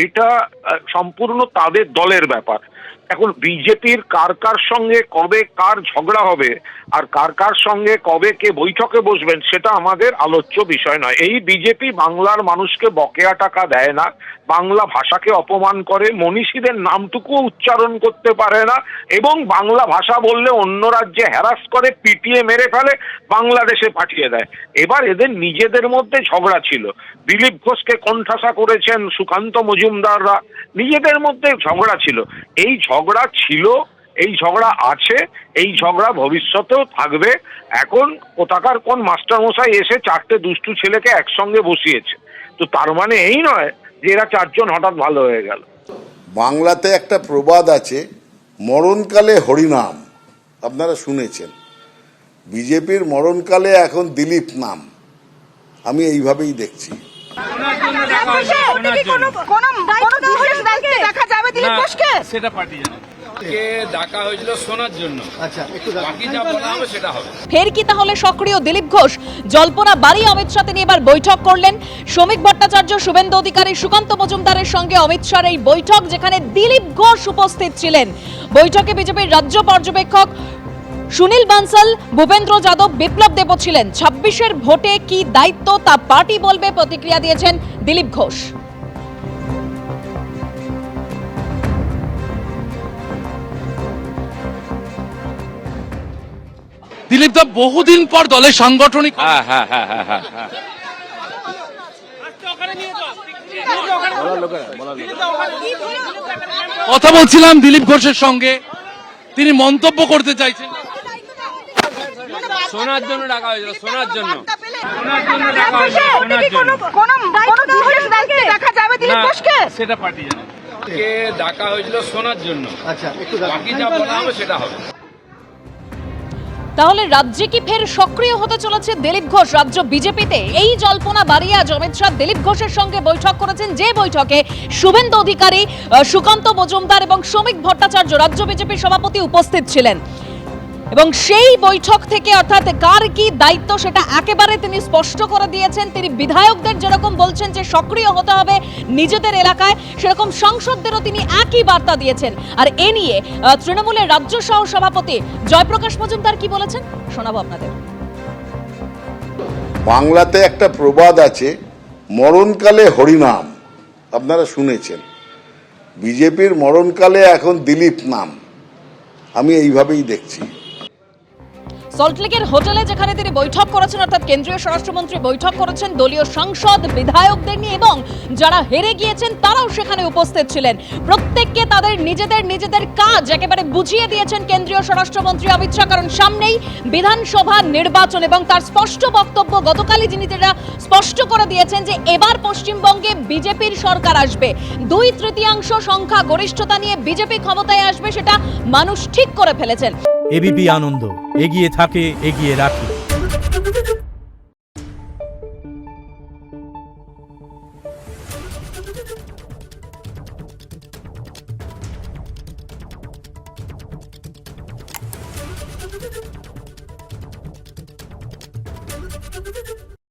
এটা সম্পূর্ণ তাদের দলের ব্যাপার। এখন বিজেপির কার কার সঙ্গে কবে কার ঝগড়া হবে আর কার কার সঙ্গে কবে কে বৈঠকে বসবেন সেটা আমাদের আলোচ্য বিষয় নয়। এই বিজেপি বাংলার মানুষকে বকেয়া টাকা দেয় না, বাংলা ভাষাকে অপমান করে, মনীষীদের নামটুকু উচ্চারণ করতে পারে না, এবং বাংলা ভাষা বললে অন্য রাজ্যে হ্যারাস করে, পিটিয়ে মেরে ফেলে, বাংলাদেশে পাঠিয়ে দেয়। এবার এদের নিজেদের মধ্যে ঝগড়া ছিল, দিলীপ ঘোষকে কোণঠাসা করেছেন সুকান্ত মজুমদাররা, নিজেদের মধ্যে ঝগড়া ছিল। এই ঝগড়া ছিল, এই ঝগড়া আছে, এই ঝগড়া ভবিষ্যতেও থাকবে। এখন কোথাকার কোন মাস্টারমশাই এসে চারটে দুষ্টু ছেলেকে একসঙ্গে বসিয়েছে, তো তার মানে এই নয় যে এরা চারজন হঠাৎ ভালো হয়ে গেল। বাংলাতে একটা প্রবাদ আছে, মরণকালে হরিনাম, আপনারা শুনেছেন। বিজেপির মরণকালে এখন দিলীপ নাম, আমি এইভাবেই দেখছি। ফের কি তাহলে সক্রিয় দিলীপ ঘোষ? জল্পনা বাড়িয়ে অমিত শাহ তিনি এবার বৈঠক করলেন। শ্রমিক ভট্টাচার্য, শুভেন্দু অধিকারী, সুকান্ত মজুমদারের সঙ্গে অমিত শাহর এই বৈঠক, যেখানে দিলীপ ঘোষ উপস্থিত ছিলেন। বৈঠকে বিজেপির রাজ্য পর্যবেক্ষক সুনীল বানসাল, ভূপেন্দ্র যাদব, বিপ্লব দেবও ছিলেন। 26-এর ভোটে কি দায়িত্ব তা পার্টি বলবে, প্রতিক্রিয়া দিয়েছেন দিলীপ ঘোষ। দিলীপ দা বহুদিন পর দলের সাংগঠনিক কথা বলছিলাম দিলীপ ঘোষের সঙ্গে, তিনি মন্তব্য করতে চাইছেন। শোনার জন্য ডাকা হয়েছিল, শোনার জন্য সেটা পার্টি জানে, কে ডাকা হয়েছিল শোনার জন্য। আচ্ছা, বাকি যা বলা হবে সেটা হবে। তাহলে রাজ্যে কি ফের সক্রিয় হতে চলেছে দিলীপ ঘোষ? রাজ্য বিজেপিতে এই জল্পনা বাড়িয়ে আজ অমিত শাহ দিলীপ ঘোষের সঙ্গে বৈঠক করেছেন, যে বৈঠকে শুভেন্দু অধিকারী, সুকান্ত মজুমদার এবং শ্রমিক ভট্টাচার্য রাজ্য বিজেপির সভাপতি উপস্থিত ছিলেন। এবং সেই বৈঠক থেকে অর্থাৎ কার কি দায়িত্ব সেটা একেবারে তিনি স্পষ্ট করে দিয়েছেন। তিনি বিধায়কদের যেরকম বলছেন যে সক্রিয় হতে হবে নিজেদের এলাকায়, সেরকম সাংসদদেরও তিনি একই বার্তা দিয়েছেন। আর এ নিয়ে তৃণমূলের রাজ্য সহ সভাপতি জয়প্রকাশ মজুমদার কি বলেছেন শোনাবো আপনাদের। বাংলাতে একটা প্রবাদ আছে, মরণকালে হরিনাম, আপনারা শুনেছেন। বিজেপির মরণকালে এখন দিলীপ নাম, আমি এইভাবেই দেখছি। সল্টলেকের হোটেলে যেখানে তিনি বৈঠক করেছেন, অর্থাৎ কেন্দ্রীয় স্বরাষ্ট্রমন্ত্রী বৈঠক করেছেন দলীয় সাংসদ বিধায়কদের নিয়ে, এবং যারা হেরে গিয়েছেন তারাও সেখানে উপস্থিত ছিলেন। প্রত্যেককে তাদের নিজেদের কাজ একেবারে বুঝিয়ে দিয়েছেন কেন্দ্রীয় স্বরাষ্ট্রমন্ত্রী অমিত শাহ, কারণ সামনেই বিধানসভা নির্বাচন। এবং তার স্পষ্ট বক্তব্য, গতকালই যিনি যেটা স্পষ্ট করে দিয়েছেন যে এবার পশ্চিমবঙ্গে বিজেপির সরকার আসবে, 2/3 সংখ্যা গরিষ্ঠতা নিয়ে বিজেপি ক্ষমতায় আসবে, সেটা মানুষ ঠিক করে ফেলেছেন। এবিপি আনন্দ, এগিয়ে থাকে, এগিয়ে রাখে।